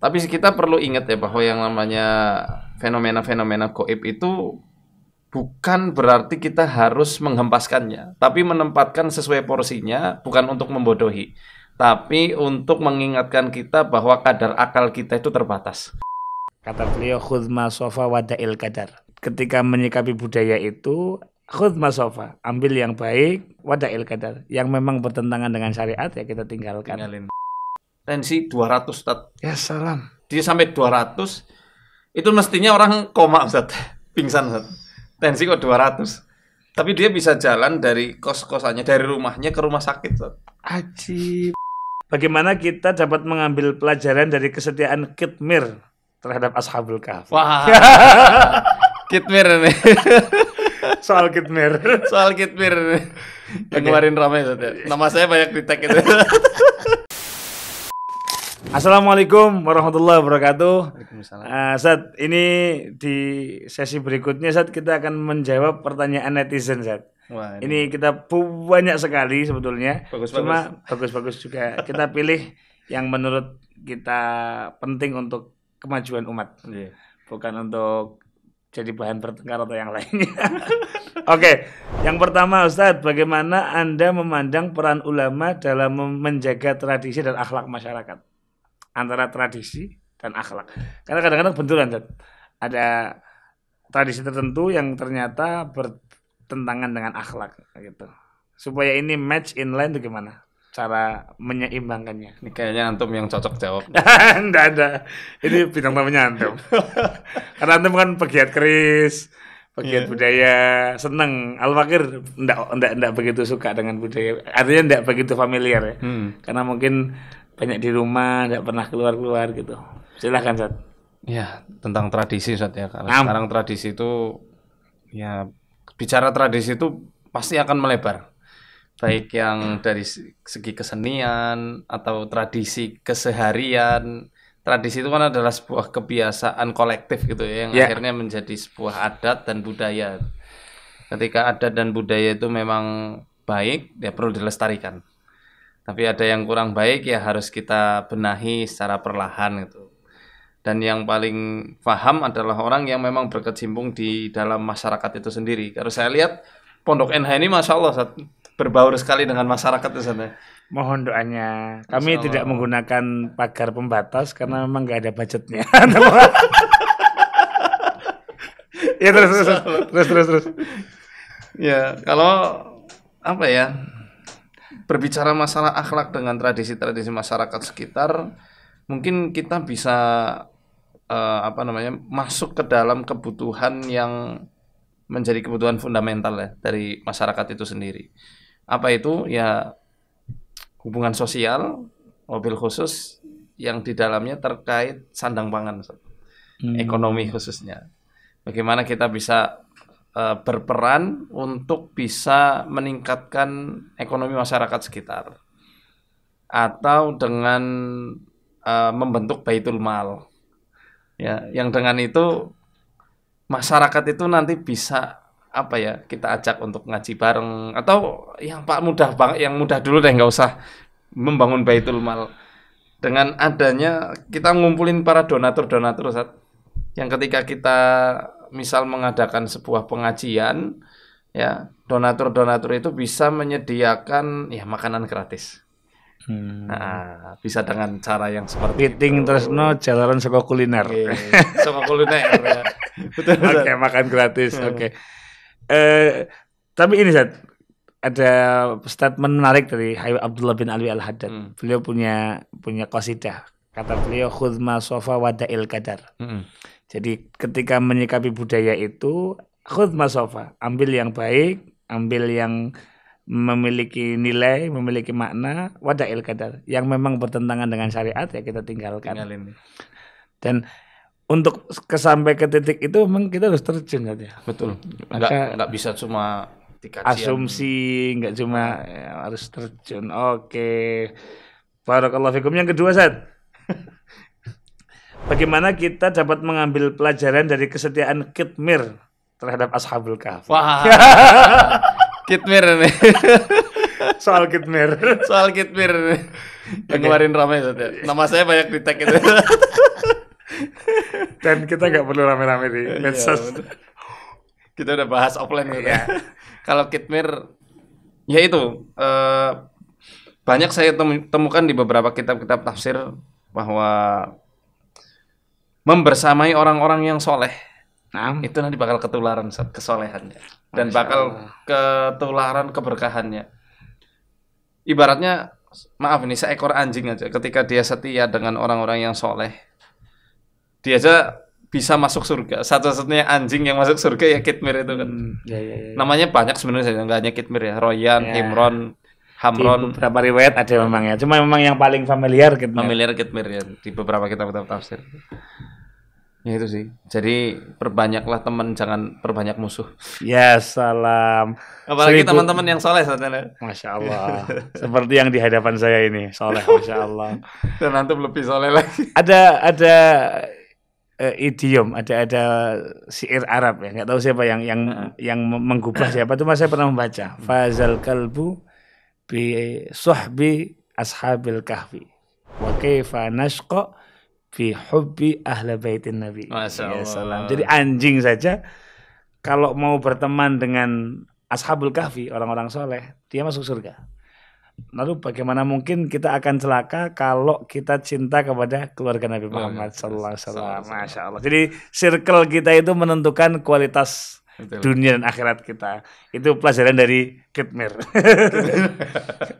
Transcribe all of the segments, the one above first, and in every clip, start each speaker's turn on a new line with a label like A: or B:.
A: Tapi kita perlu ingat ya bahwa yang namanya fenomena-fenomena gaib itu bukan berarti kita harus menghempaskannya, tapi menempatkan sesuai porsinya, bukan untuk membodohi, tapi untuk mengingatkan kita bahwa kadar akal kita itu terbatas.
B: Kata beliau, khudh ma sofa wada'il qadar. Ketika menyikapi budaya itu, khudh ma sofa, ambil yang baik, wada'il qadar. Yang memang bertentangan dengan syariat ya kita tinggalkan.
A: Tinggalin. Tensi 200, Ustaz.
B: Ya salam.
A: Dia sampai 200, itu mestinya orang koma, Ustaz. Pingsan, Ustaz. Tensi kok 200. Tapi dia bisa jalan dari kos-kosannya, dari rumahnya ke rumah sakit, Ustaz.
B: Ajib. Bagaimana kita dapat mengambil pelajaran dari kesetiaan Khidmir terhadap Ashabul Kahf?
A: Wah. Khidmir nih.
B: Soal Khidmir.
A: Soal Khidmir nih. Yang kemarin ramai, Ustaz. Nama saya banyak di tag itu.
B: Assalamualaikum warahmatullahi wabarakatuh.
A: Waalaikumsalam.
B: Zat, ini di sesi berikutnya Zat kita akan menjawab pertanyaan netizen Zat.
A: Wah,
B: Ini kita banyak sekali sebetulnya.
A: Bagus-bagus.
B: Cuma bagus-bagus juga. Kita pilih yang menurut kita penting untuk kemajuan umat.
A: Iya.
B: Bukan untuk jadi bahan bertengkar atau yang lainnya. Oke, yang pertama Ustadz, bagaimana Anda memandang peran ulama dalam menjaga tradisi dan akhlak masyarakat? Antara tradisi dan akhlak. Karena kadang-kadang benturan, Ustadz. Ada tradisi tertentu yang ternyata bertentangan dengan akhlak gitu. Supaya ini match inline itu gimana? Cara menyeimbangkannya.
A: Ini kayaknya antum yang cocok jawab.
B: Enggak ada. Ini bintang tamunya antum. Karena antum kan pegiat keris, pegiat budaya, seneng. Al-Fakir enggak begitu suka dengan budaya. Artinya enggak begitu familiar ya. Karena mungkin banyak di rumah, enggak pernah keluar-keluar gitu. Silakan, Zat.
A: Ya, tentang tradisi, Ustaz ya. Kalau sekarang tradisi itu ya bicara tradisi itu pasti akan melebar. Baik yang dari segi kesenian atau tradisi keseharian. Tradisi itu kan adalah sebuah kebiasaan kolektif gitu ya, yang akhirnya menjadi sebuah adat dan budaya. Ketika adat dan budaya itu memang baik, ya perlu dilestarikan. Tapi ada yang kurang baik ya harus kita benahi secara perlahan gitu. Dan yang paling paham adalah orang yang memang berkecimpung di dalam masyarakat itu sendiri. Kalau saya lihat Pondok NH ini Masya Allah berbaur sekali dengan masyarakat itu sana.
B: Mohon doanya. Kami tidak menggunakan pagar pembatas karena memang nggak ada budgetnya. Ya terus.
A: Ya kalau apa ya, berbicara masalah akhlak dengan tradisi-tradisi masyarakat sekitar, mungkin kita bisa masuk ke dalam kebutuhan yang menjadi kebutuhan fundamental ya dari masyarakat itu sendiri. Apa itu? Ya hubungan sosial, mobil khusus yang di dalamnya terkait sandang pangan, ekonomi khususnya. Bagaimana kita bisa berperan untuk bisa meningkatkan ekonomi masyarakat sekitar, atau dengan membentuk baitul mal, ya, yang dengan itu masyarakat itu nanti bisa kita ajak untuk ngaji bareng, atau yang mudah banget, yang mudah dulu deh, nggak usah membangun baitul mal. Dengan adanya kita ngumpulin para donatur Ustaz, yang ketika kita misal mengadakan sebuah pengajian, ya donatur itu bisa menyediakan ya makanan gratis. Nah, bisa dengan cara yang seperti
B: Piting Tresno jalanan saka kuliner.
A: Saka kuliner ya. Betul.
B: Oke, makan gratis. Oke. Tapi ini Zat, ada statement menarik dari Habib Abdullah bin Alwi Al-Haddad. Beliau punya qasidah. Kata beliau, khudh ma sofa wada'il qadar. Jadi ketika menyikapi budaya itu, khudh ma sofa, ambil yang baik, ambil yang memiliki nilai, memiliki makna, wada'il qadar. Yang memang bertentangan dengan syariat ya kita tinggalkan. Dan untuk sampai ke titik itu memang kita harus terjun ya.
A: Betul. Enggak bisa cuma dikajian.
B: Asumsi, enggak cuma harus terjun. Oke. Barakallahu fikum. Yang kedua, Zat. Bagaimana kita dapat mengambil pelajaran dari kesetiaan Khidmir terhadap Ashabul Kahf?
A: Wah. Khidmir nih.
B: Soal Khidmir.
A: Yang kemarin ramai, Nama saya banyak di tag itu.
B: Dan kita nggak perlu rame-rame di medsos.
A: Kita udah bahas offline gitu. Ya. Kalau kitmir, ya itu banyak saya temukan di beberapa kitab-kitab tafsir bahwa membersamai orang-orang yang soleh, itu nanti bakal ketularan kesolehannya dan bakal ketularan keberkahannya. Ibaratnya, maaf ini seekor anjing aja, ketika dia setia dengan orang-orang yang soleh, dia aja bisa masuk surga. Satu-satunya anjing yang masuk surga ya kitmir itu kan.
B: Ya.
A: Namanya banyak sebenarnya, nggak hanya kitmir ya, Royan, Imron, Hamron.
B: Di beberapa riwayat ada memang ya. Cuma memang yang paling familiar
A: kitmir ya di beberapa kitab-kitab tafsir. Ya itu sih. Jadi perbanyaklah teman, jangan perbanyak musuh.
B: Ya salam.
A: Apalagi teman-teman yang soleh saudara.
B: Masya Allah. Seperti yang di hadapan saya ini, soleh, Masya Allah.
A: Dan antum lebih soleh lagi.
B: Ada idiom, ada syair Arab ya. Nggak tahu siapa yang menggubah siapa. Cuma saya pernah membaca. Fazal kalbu bi suhbi ashabil kahfi. Wa kaifa nashqa fi hubbi ahli baitin nabi.
A: Masya Allah.
B: Jadi anjing saja kalau mau berteman dengan ashabul kahfi, orang-orang soleh, dia masuk surga. Lalu bagaimana mungkin kita akan celaka kalau kita cinta kepada keluarga Nabi Muhammad sallallahu alaihi wasallam. Masya Allah. Jadi circle kita itu menentukan kualitas dunia dan akhirat kita. Itu pelajaran dari kitmir.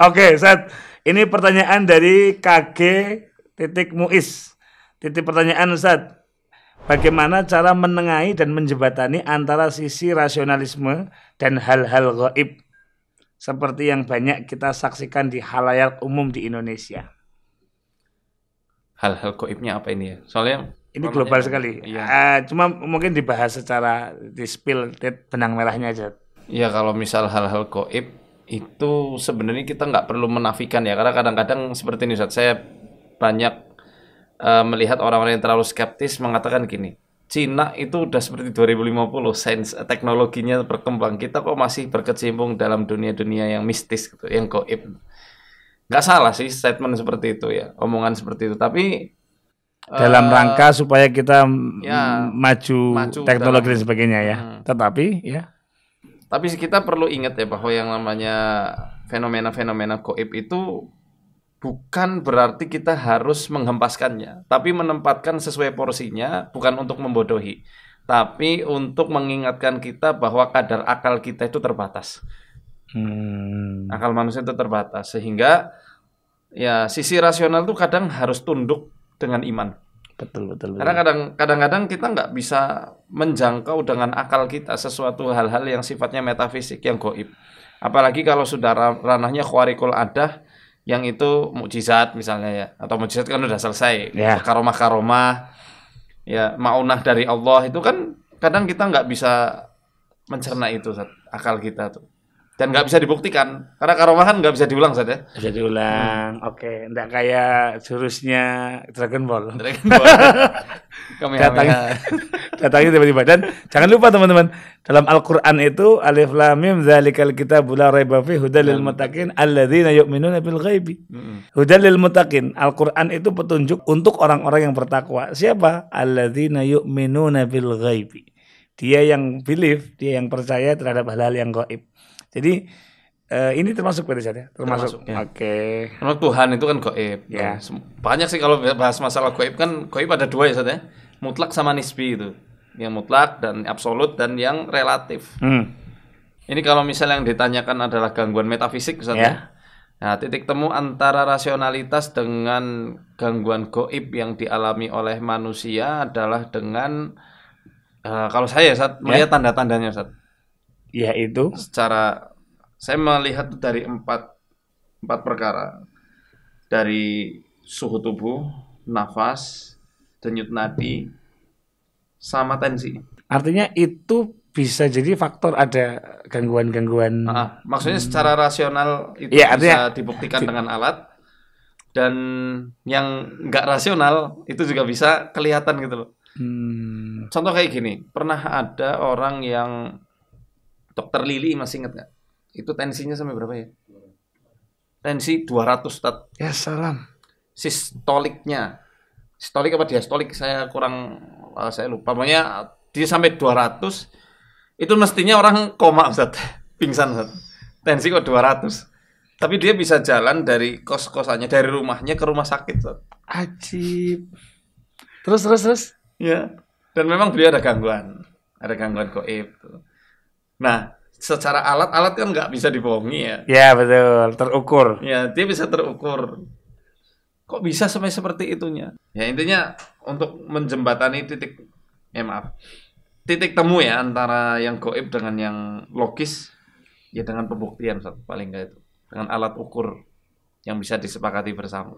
B: Oke, Ustaz. Ini pertanyaan dari KG Muiz. Titik pertanyaan Ustaz, bagaimana cara menengahi dan menjembatani antara sisi rasionalisme dan hal-hal gaib seperti yang banyak kita saksikan di halayak umum di Indonesia?
A: Hal-hal gaibnya apa ini ya? Soalnya
B: ini global sekali. Iya. Cuma mungkin dibahas secara di-spill benang merahnya aja.
A: Iya, kalau misal hal-hal gaib itu sebenarnya kita nggak perlu menafikan ya, karena kadang-kadang seperti ini Ustaz, saya banyak melihat orang-orang yang terlalu skeptis mengatakan gini, Cina itu udah seperti 2050, sains teknologinya berkembang, kita kok masih berkecimpung dalam dunia-dunia yang mistis gitu, yang gaib. Nggak salah sih statement seperti itu ya, omongan seperti itu, tapi
B: dalam rangka supaya kita maju teknologi dan sebagainya ya. Tapi
A: kita perlu ingat ya bahwa yang namanya fenomena-fenomena gaib itu bukan berarti kita harus menghempaskannya, tapi menempatkan sesuai porsinya, bukan untuk membodohi, tapi untuk mengingatkan kita bahwa kadar akal kita itu terbatas. Akal manusia itu terbatas, sehingga ya sisi rasional itu kadang harus tunduk dengan iman.
B: Betul.
A: Karena kadang-kadang kita nggak bisa menjangkau dengan akal kita sesuatu hal-hal yang sifatnya metafisik, yang gaib. Apalagi kalau sudah ranahnya khawariqul adah, yang itu mukjizat misalnya ya, atau mukjizat kan udah selesai, karomah ya, maunah dari Allah, itu kan kadang kita nggak bisa mencerna itu akal kita tuh, dan nggak bisa dibuktikan karena karomah kan nggak bisa diulang saja.
B: Bisa diulang. Oke, enggak kayak jurusnya Dragon Ball. Datangnya tiba-tiba. Dan jangan lupa teman-teman, dalam Al-Qur'an itu alif lam mim dzalikal kitabul la raiba fihi hudal lil muttaqin alladzina yu'minuna bil ghaibi. Hudal lil muttaqin, Al-Qur'an itu petunjuk untuk orang-orang yang bertakwa. Siapa? Alladzina yu'minuna bil ghaibi. Dia yang believe, dia yang percaya terhadap hal-hal yang gaib. Jadi ini termasuk pada saja, termasuk. Ya. Oke.
A: Karena Tuhan itu kan gaib. Ya. Banyak sih kalau bahas masalah gaib, kan gaib ada dua ya, Ustaz, mutlak sama nisbi itu. Yang mutlak dan absolut dan yang relatif. Ini kalau misalnya yang ditanyakan adalah gangguan metafisik, Ustaz, ya. Nah, titik temu antara rasionalitas dengan gangguan gaib yang dialami oleh manusia adalah dengan kalau saya Ustaz melihat tanda-tandanya, Ustaz.
B: Yaitu
A: secara saya melihat dari empat perkara, dari suhu tubuh, nafas, denyut nadi, sama tensi.
B: Artinya itu bisa jadi faktor ada gangguan-gangguan.
A: Maksudnya secara rasional itu bisa dibuktikan dengan alat, dan yang nggak rasional itu juga bisa kelihatan gitu loh. Contoh kayak gini, pernah ada orang yang Dokter Lili, masih ingat nggak? Itu tensinya sampai berapa ya? Tensi 200, Ustaz.
B: Ya salam.
A: Sistolik apa diastolik saya kurang saya lupa. Pokoknya dia sampai 200 itu mestinya orang koma Ustaz. Pingsan Ustaz. Tensi kok 200. Tapi dia bisa jalan dari kos-kosannya, dari rumahnya ke rumah sakit Ustaz.
B: Ajib. Terus.
A: Ya. Dan memang beliau ada gangguan gaib. Nah, secara alat kan nggak bisa dibohongi ya.
B: Ya betul, terukur.
A: Ya, dia bisa terukur. Kok bisa sampai seperti itunya? Ya intinya untuk menjembatani titik temu ya antara yang gaib dengan yang logis, ya dengan pembuktian paling nggak itu, dengan alat ukur yang bisa disepakati bersama.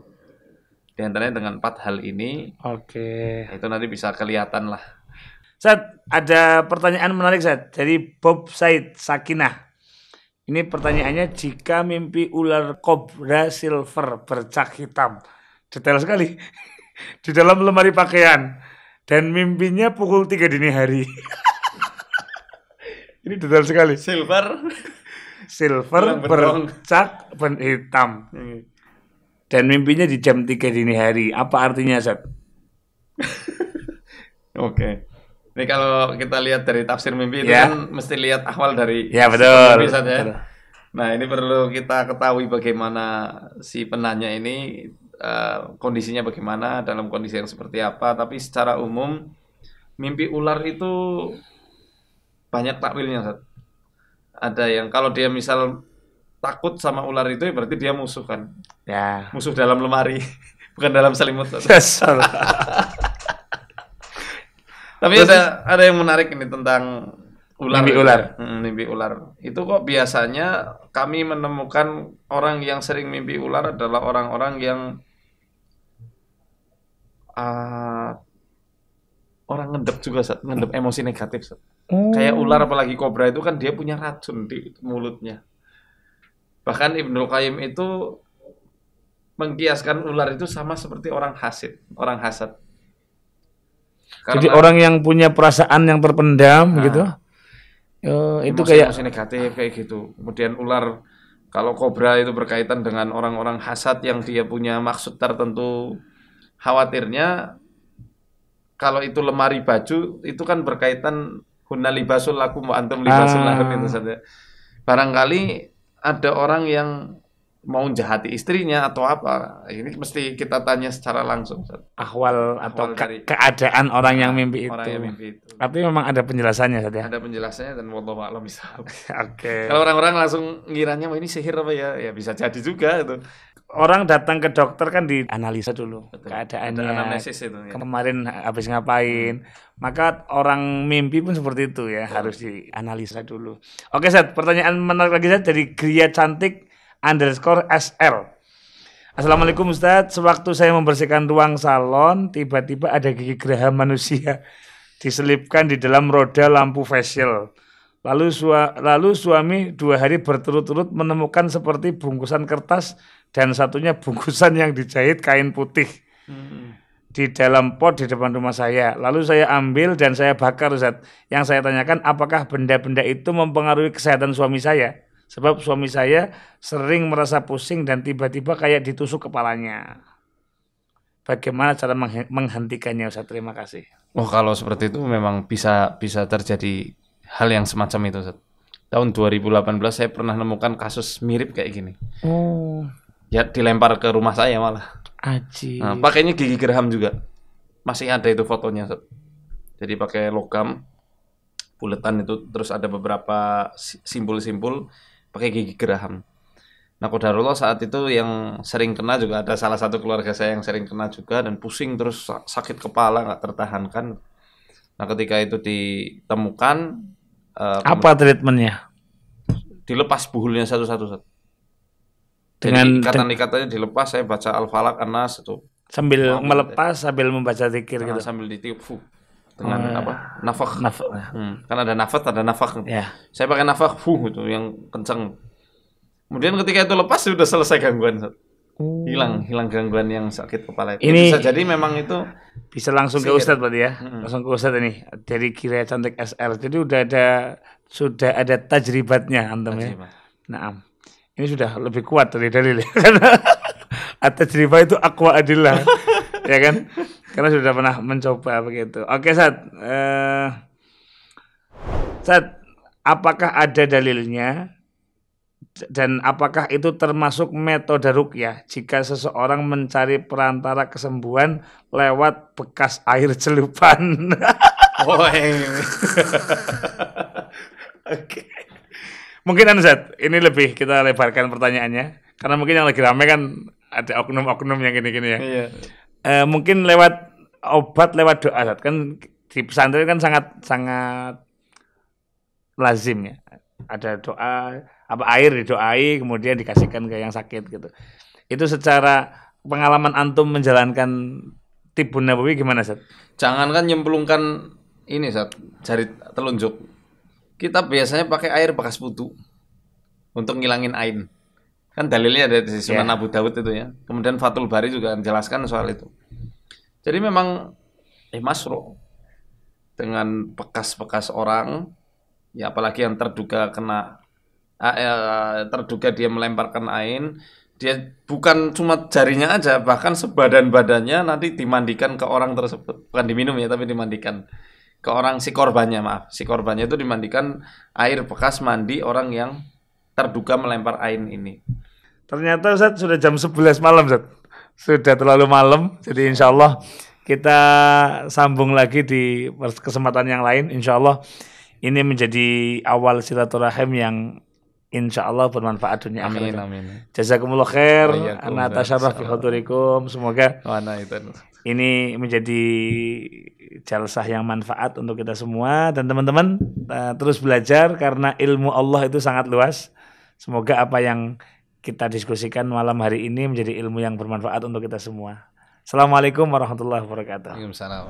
A: Di antaranya dengan 4 hal ini.
B: Oke.
A: Itu nanti bisa kelihatan lah.
B: Ustaz, ada pertanyaan menarik Ustaz dari Bob Said Sakinah. Ini pertanyaannya, jika mimpi ular kobra silver bercak hitam, detail sekali, di dalam lemari pakaian, dan mimpinya pukul 3 dini hari. Ini detail sekali.
A: Silver
B: bercak hitam. Dan mimpinya di jam 3 dini hari. Apa artinya Ustaz?
A: Oke. Ini kalau kita lihat dari tafsir mimpi itu
B: ya,
A: kan mesti lihat awal dari
B: ya betul,
A: mimpi saja. Betul. Nah ini perlu kita ketahui bagaimana si penanya ini kondisinya bagaimana, dalam kondisi yang seperti apa. Tapi secara umum mimpi ular itu banyak takwilnya Ustaz. Ada yang kalau dia misal takut sama ular itu berarti dia musuh kan.
B: Ya.
A: Musuh dalam lemari, bukan dalam selimut. Tapi ada yang menarik ini tentang ular.
B: Mimpi ular.
A: Mimpi ular. Itu kok biasanya kami menemukan orang yang sering mimpi ular adalah orang-orang yang orang ngendep juga, ngendep emosi negatif. Kayak ular apalagi kobra itu kan dia punya racun di mulutnya. Bahkan Ibnu Qayyim itu mengkiaskan ular itu sama seperti orang hasad.
B: Jadi orang yang punya perasaan yang terpendam gitu. Itu kayak
A: emosi negatif kayak gitu. Kemudian ular, kalau kobra itu berkaitan dengan orang-orang hasad yang dia punya maksud tertentu. Khawatirnya kalau itu lemari baju itu kan berkaitan hunna libasul lakum wa antum libasul lahum itu saja. Barangkali ada orang yang mau jahati istrinya atau apa, ini mesti kita tanya secara langsung.
B: Ahwal atau keadaan orang yang mimpi itu. Tapi memang ada penjelasannya saja.
A: Ada penjelasannya dan wallahu a'lam bishawab.
B: Oke.
A: Kalau orang-orang langsung ngiranya ini sihir apa ya? Ya bisa jadi juga itu.
B: Orang datang ke dokter kan dianalisa dulu. Betul. Keadaannya.
A: Ada anamnesis itu ya.
B: Kemarin habis ngapain? Maka orang mimpi pun seperti itu ya, harus dianalisa dulu. Oke, Ustaz, pertanyaan menarik lagi Ustaz dari Gria Cantik _SL. Assalamualaikum Ustaz, sewaktu saya membersihkan ruang salon, tiba-tiba ada gigi geraham manusia diselipkan di dalam roda lampu facial. Lalu suami 2 hari berturut-turut menemukan seperti bungkusan kertas dan satunya bungkusan yang dijahit kain putih di dalam pot di depan rumah saya. Lalu saya ambil dan saya bakar Ustaz. Yang saya tanyakan, apakah benda-benda itu mempengaruhi kesehatan suami saya? Sebab suami saya sering merasa pusing dan tiba-tiba kayak ditusuk kepalanya. Bagaimana cara menghentikannya Ustaz? Terima kasih.
A: Oh, kalau seperti itu memang bisa terjadi hal yang semacam itu Ustaz. Tahun 2018 saya pernah menemukan kasus mirip kayak gini.
B: Oh.
A: Ya dilempar ke rumah saya malah.
B: Ajib.
A: Nah, pakainya gigi geraham juga. Masih ada itu fotonya Ustaz. Jadi pakai logam buletan itu, terus ada beberapa simpul-simpul pakai gigi geraham. Nah, qadarullah saat itu yang sering kena juga ada salah satu keluarga saya yang sering kena juga dan pusing terus sakit kepala nggak tertahankan. Nah, ketika itu ditemukan
B: apa treatmentnya?
A: Dilepas buhulnya satu-satu.
B: Dengan
A: ikatan-ikatannya dilepas, saya baca Al-Falaq, An-Nas itu.
B: Sambil melepas sambil membaca zikir gitu.
A: Sambil ditiup dengan nafakh. Kan ada nafat, ada nafakh.
B: Ya.
A: Saya pakai nafakh itu yang kencang. Kemudian ketika itu lepas sudah selesai gangguan. Hilang gangguan yang sakit kepala itu.
B: Ini
A: bisa jadi memang itu
B: bisa langsung ke Ustadz berarti ya. Langsung ke Ustadz ini dari Gria Cantik SL. Jadi sudah ada tajribatnya antum ya. Nah, ini sudah lebih kuat dari dalil ya. At-tajribah itu aqwa adillah. Ya kan? Karena sudah pernah mencoba begitu. Oke, Sad, apakah ada dalilnya dan apakah itu termasuk metode ruqyah jika seseorang mencari perantara kesembuhan lewat bekas air celupan? Oke. Mungkin Zat, ini lebih kita lebarkan pertanyaannya karena mungkin yang lagi rame kan ada oknum-oknum yang gini-gini ya.
A: Iya.
B: Mungkin lewat obat, lewat doa, Zat. Kan di pesantren kan sangat lazim ya. Ada doa, apa air didoai kemudian dikasihkan ke yang sakit gitu. Itu secara pengalaman antum menjalankan Tibun Nabawi gimana, Zat?
A: Jangankan nyemplungkan ini, Zat, jari telunjuk. Kita biasanya pakai air bekas wudu untuk ngilangin ain. Kan dalilnya ada di Sunan Abu Dawud itu ya. Kemudian Fathul Bari juga menjelaskan soal itu. Jadi memang masru dengan bekas-bekas orang, ya apalagi yang terduga dia melemparkan ain, dia bukan cuma jarinya aja, bahkan sebadan-badannya nanti dimandikan ke orang tersebut. Bukan diminum ya, tapi dimandikan ke orang si korbannya itu dimandikan air bekas mandi orang yang terduga melempar ain ini.
B: Ternyata Ustaz sudah jam 11 malam, Ustaz. Sudah terlalu malam, jadi insya Allah kita sambung lagi di kesempatan yang lain. Insya Allah ini menjadi awal silaturahim yang insya Allah bermanfaat dunia akhirat.
A: Amin.
B: Jazakumullah khair, ana tasyarraf bi hudurikum. Semoga ini menjadi jalsah yang manfaat untuk kita semua dan teman-teman terus belajar karena ilmu Allah itu sangat luas. Semoga apa yang kita diskusikan malam hari ini menjadi ilmu yang bermanfaat untuk kita semua. Assalamualaikum warahmatullahi wabarakatuh.
A: Waalaikumsalam.